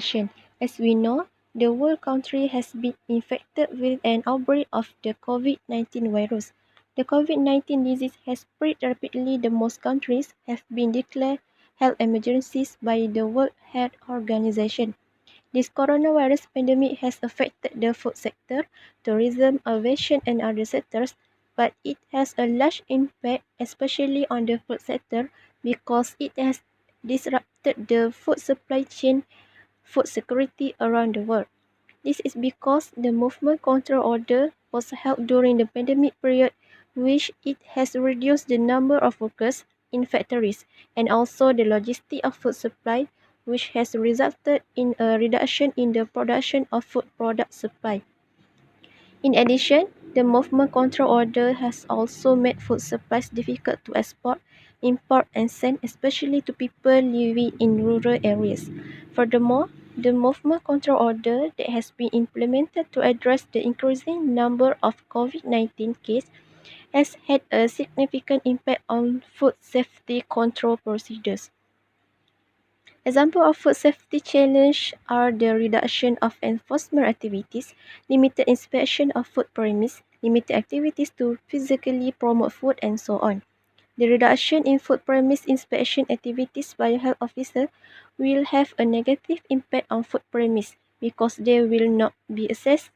situation. As we know, the world country has been infected with an outbreak of the COVID-19 virus. The COVID-19 disease has spread rapidly. The most countries have been declared health emergencies by the World Health Organization. This coronavirus pandemic has affected the food sector, tourism, aviation, and other sectors, but it has a large impact, especially on the food sector, because it has disrupted the food supply chain, food security around the world. This is because the movement control order was held during the pandemic period, which it has reduced the number of workers in factories and also the logistics of food supply, which has resulted in a reduction in the production of food product supply. In addition, the movement control order has also made food supplies difficult to export, import, and send, especially to people living in rural areas. Furthermore, the movement control order that has been implemented to address the increasing number of COVID-19 cases has had a significant impact on food safety control procedures. Examples of food safety challenges are the reduction of enforcement activities, limited inspection of food premises, limited activities to physically promote food, and so on. The reduction in food premise inspection activities by health officers will have a negative impact on food premise because they will not be assessed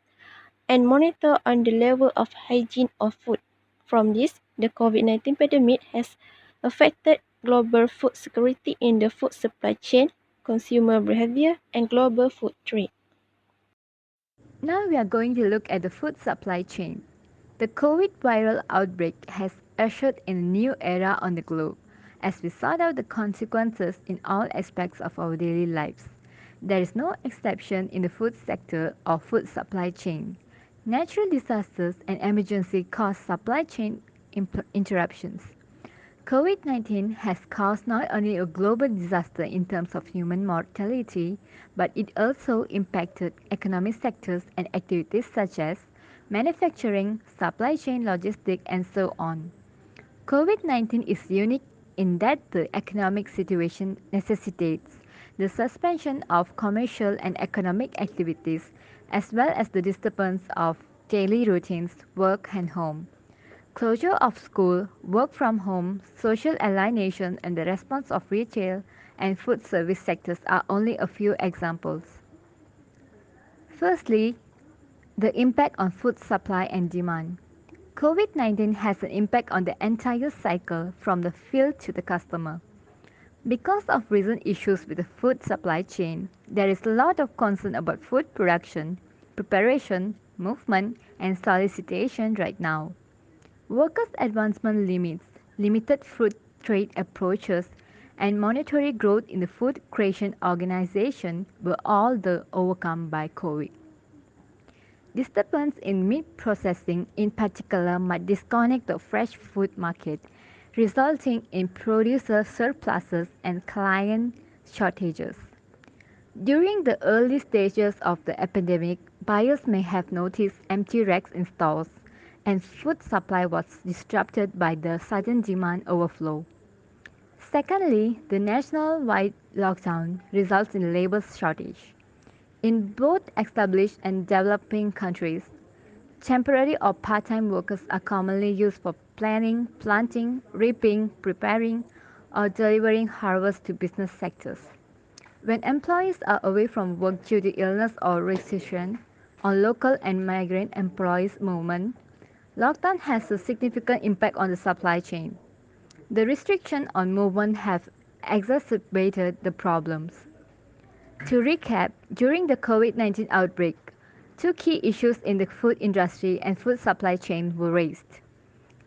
and monitored on the level of hygiene of food. From this, the COVID-19 pandemic has affected global food security in the food supply chain, consumer behavior, and global food trade. Now we are going to look at the food supply chain. The COVID viral outbreak has ushered in a new era on the globe as we sort out the consequences in all aspects of our daily lives. There is no exception in the food sector or food supply chain. Natural disasters and emergency cause supply chain interruptions. COVID-19 has caused not only a global disaster in terms of human mortality, but it also impacted economic sectors and activities such as manufacturing, supply chain, logistics, and so on. COVID-19 is unique in that the economic situation necessitates the suspension of commercial and economic activities as well as the disturbance of daily routines, work and home. Closure of school, work from home, social alienation, and the response of retail and food service sectors are only a few examples. Firstly, the impact on food supply and demand. COVID-19 has an impact on the entire cycle from the field to the customer. Because of recent issues with the food supply chain, there is a lot of concern about food production, preparation, movement, and solicitation right now. Workers' advancement limits, limited food trade approaches, and monetary growth in the food creation organization were all overcome by COVID. Disturbance in meat processing in particular might disconnect the fresh food market, resulting in producer surpluses and client shortages. During the early stages of the epidemic, buyers may have noticed empty racks in stores, and food supply was disrupted by the sudden demand overflow. Secondly, the nationwide lockdown results in labor shortage. In both established and developing countries, temporary or part-time workers are commonly used for planning, planting, reaping, preparing, or delivering harvest to business sectors. When employees are away from work due to illness or recession on local and migrant employees' movement, lockdown has a significant impact on the supply chain. The restrictions on movement have exacerbated the problems. To recap, during the COVID-19 outbreak, two key issues in the food industry and food supply chain were raised.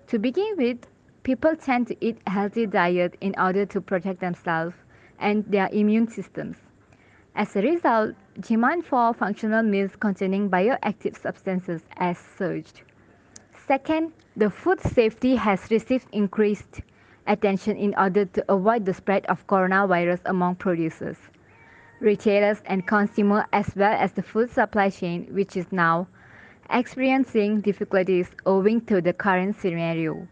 To begin with, people tend to eat a healthy diet in order to protect themselves and their immune systems. As a result, demand for functional meals containing bioactive substances has surged. Second, the food safety has received increased attention in order to avoid the spread of coronavirus among producers, retailers, and consumers, as well as the food supply chain, which is now experiencing difficulties owing to the current scenario.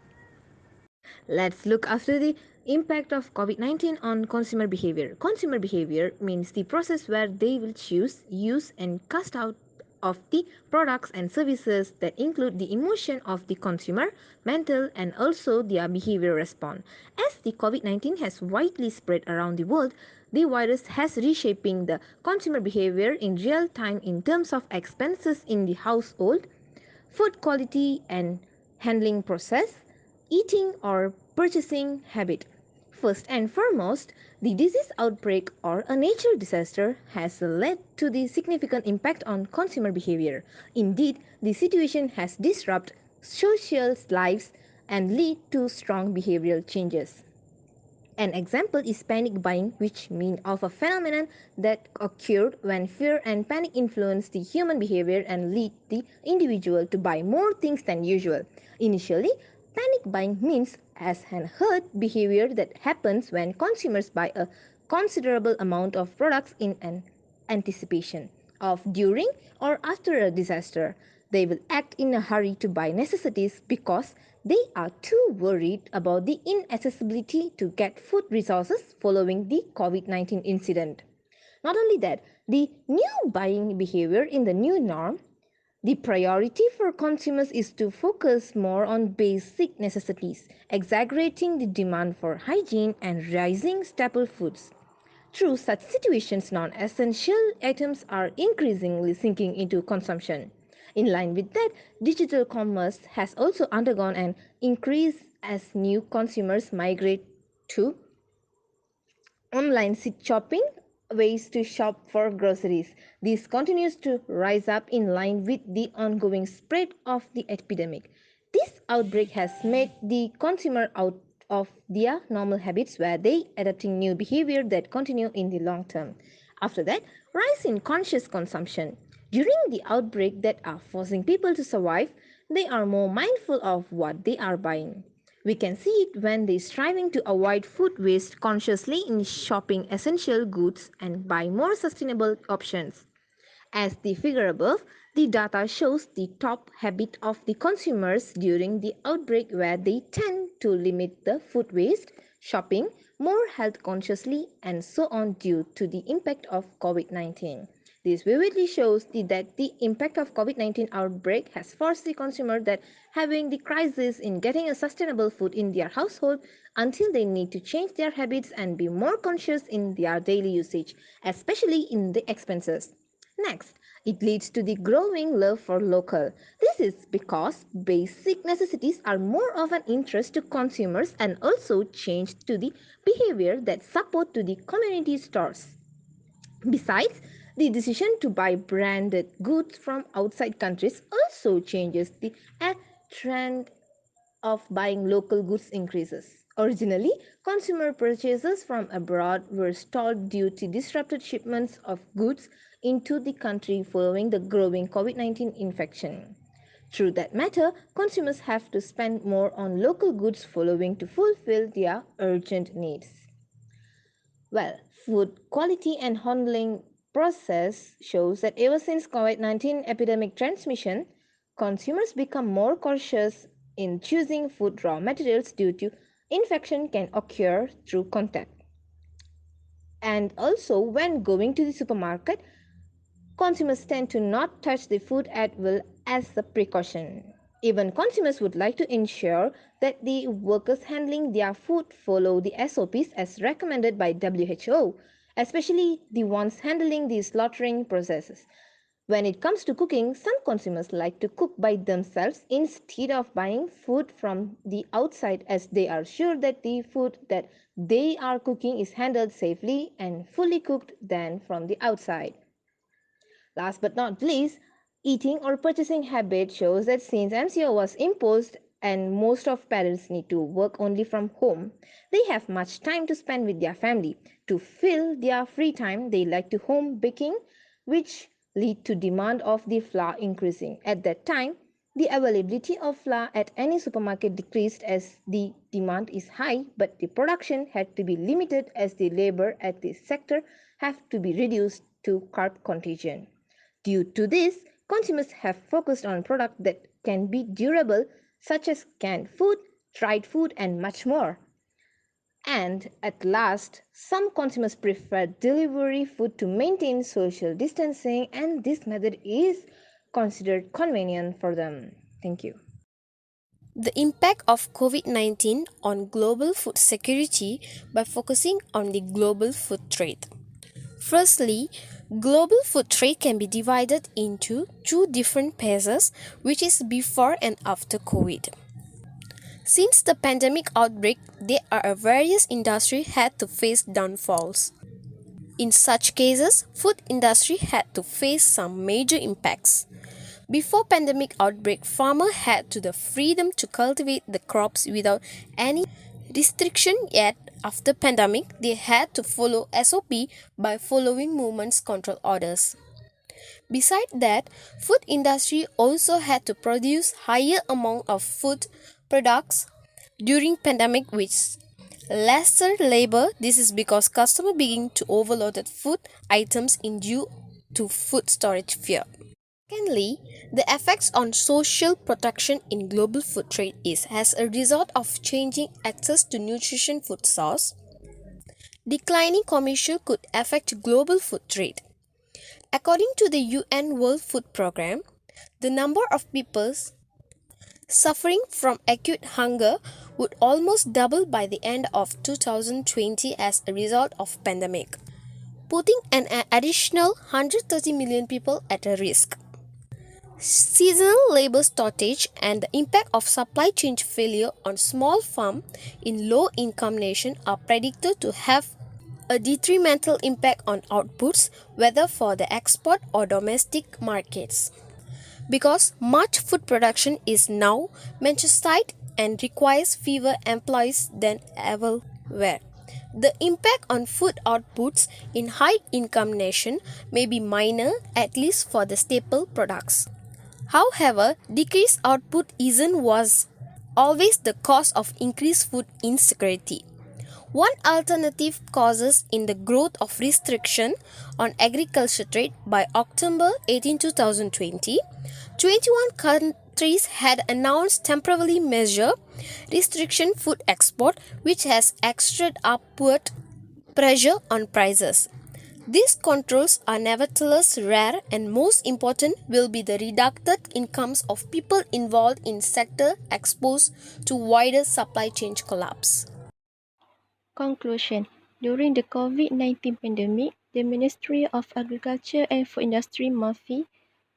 Let's look after the Impact of COVID-19 on consumer behavior. Consumer behavior means the process where they will choose, use, and cast out of the products and services that include the emotion of the consumer, mental, and also their behavior response. As the COVID-19 has widely spread around the world, the virus has reshaping the consumer behavior in real time in terms of expenses in the household, food quality and handling process, eating or purchasing habit. First and foremost, the disease outbreak or a natural disaster has led to the significant impact on consumer behavior. Indeed, the situation has disrupted social lives and lead to strong behavioral changes. An example is panic buying, which means of a phenomenon that occurred when fear and panic influence the human behavior and lead the individual to buy more things than usual. Initially, panic buying means as an herd behavior that happens when consumers buy a considerable amount of products in an anticipation of during or after a disaster. They will act in a hurry to buy necessities because they are too worried about the inaccessibility to get food resources following the COVID-19 incident. Not only that, the new buying behavior in the new norm, the priority for consumers is to focus more on basic necessities, exaggerating the demand for hygiene and rising staple foods. Through such situations, non-essential items are increasingly sinking into consumption. In line with that, digital commerce has also undergone an increase as new consumers migrate to online shopping ways to shop for groceries. This continues to rise up in line with the ongoing spread of the epidemic. This outbreak has made the consumer out of their normal habits where they adapting new behavior that continue in the long term. After that, rise in conscious consumption. During the outbreak that are forcing people to survive, they are more mindful of what they are buying. We can see it when they striving to avoid food waste consciously in shopping essential goods and buy more sustainable options. As the figure above, the data shows the top habit of the consumers during the outbreak where they tend to limit the food waste, shopping more health consciously and so on due to the impact of COVID-19. This vividly shows that the impact of COVID-19 outbreak has forced the consumer that having the crisis in getting a sustainable food in their household until they need to change their habits and be more conscious in their daily usage, especially in the expenses. Next, it leads to the growing love for local. This is because basic necessities are more of an interest to consumers and also change to the behavior that support to the community stores. Besides, the decision to buy branded goods from outside countries also changes the trend of buying local goods increases. Originally, consumer purchases from abroad were stalled due to disrupted shipments of goods into the country following the growing COVID-19 infection. Through that matter, consumers have to spend more on local goods following to fulfill their urgent needs. Well, food quality and handling process shows that ever since COVID-19 epidemic transmission, consumers become more cautious in choosing food raw materials due to infection can occur through contact. And also when going to the supermarket, consumers tend to not touch the food at will as a precaution. Even consumers would like to ensure that the workers handling their food follow the SOPs as recommended by WHO, especially the ones handling the slaughtering processes. When it comes to cooking, some consumers like to cook by themselves instead of buying food from the outside as they are sure that the food that they are cooking is handled safely and fully cooked than from the outside. Last but not least, eating or purchasing habit shows that since MCO was imposed and most of parents need to work only from home, they have much time to spend with their family. To fill their free time, they like to home baking, which lead to demand of the flour increasing. At that time, the availability of flour at any supermarket decreased as the demand is high, but the production had to be limited as the labor at this sector have to be reduced to curb contagion. Due to this, consumers have focused on products that can be durable, such as canned food, dried food, and much more. And at last, some consumers prefer delivery food to maintain social distancing, and this method is considered convenient for them. Thank you. The impact of COVID 19 on global food security by focusing on the global food trade. Firstly, global food trade can be divided into two different phases, which is before and after COVID. Since the pandemic outbreak, there are various industries had to face downfalls. In such cases, food industry had to face some major impacts. Before pandemic outbreak, farmer had to the freedom to cultivate the crops without any restriction, yet after pandemic they had to follow SOP by following movements control orders. Besides that, food industry also had to produce higher amount of food products during pandemic with lesser labor. This is because customer begin to overloaded food items in due to food storage fear. Secondly, the effects on social protection in global food trade is as a result of changing access to nutrition food source. Declining commercial could affect global food trade. According to the UN World Food Programme, the number of people suffering from acute hunger would almost double by the end of 2020 as a result of pandemic, putting an additional 130 million people at a risk. Seasonal labor shortage and the impact of supply chain failure on small farm in low-income nations are predicted to have a detrimental impact on outputs, whether for the export or domestic markets. Because much food production is now Manchester and requires fewer employees than ever were. The impact on food outputs in high-income nations may be minor, at least for the staple products. However, decreased output was always the cause of increased food insecurity. One alternative causes in the growth of restriction on agriculture trade by October 18, 2020, 21 countries had announced temporary measure restriction food export, which has exerted upward pressure on prices. These controls are nevertheless rare, and most important will be the reduced incomes of people involved in sector exposed to wider supply chain collapse. Conclusion. During the COVID-19 pandemic, the Ministry of Agriculture and Food Industry (MAFI)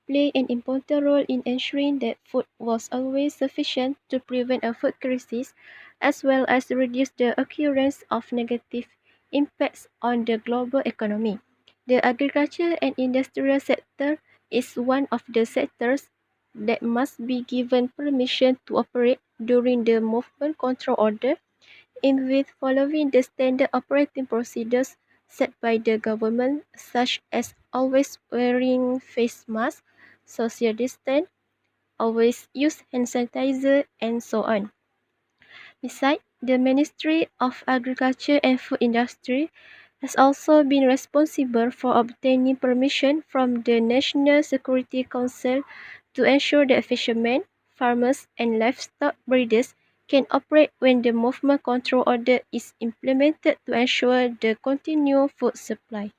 played an important role in ensuring that food was always sufficient to prevent a food crisis, as well as reduce the occurrence of negative impacts on the global economy. The agriculture and industrial sector is one of the sectors that must be given permission to operate during the movement control order, in with following the standard operating procedures set by the government, such as always wearing face masks, social distance, always use hand sanitizer, and so on. Besides, the Ministry of Agriculture and Food Industry has also been responsible for obtaining permission from the National Security Council to ensure that fishermen, farmers, and livestock breeders can operate when the movement control order is implemented to ensure the continued food supply.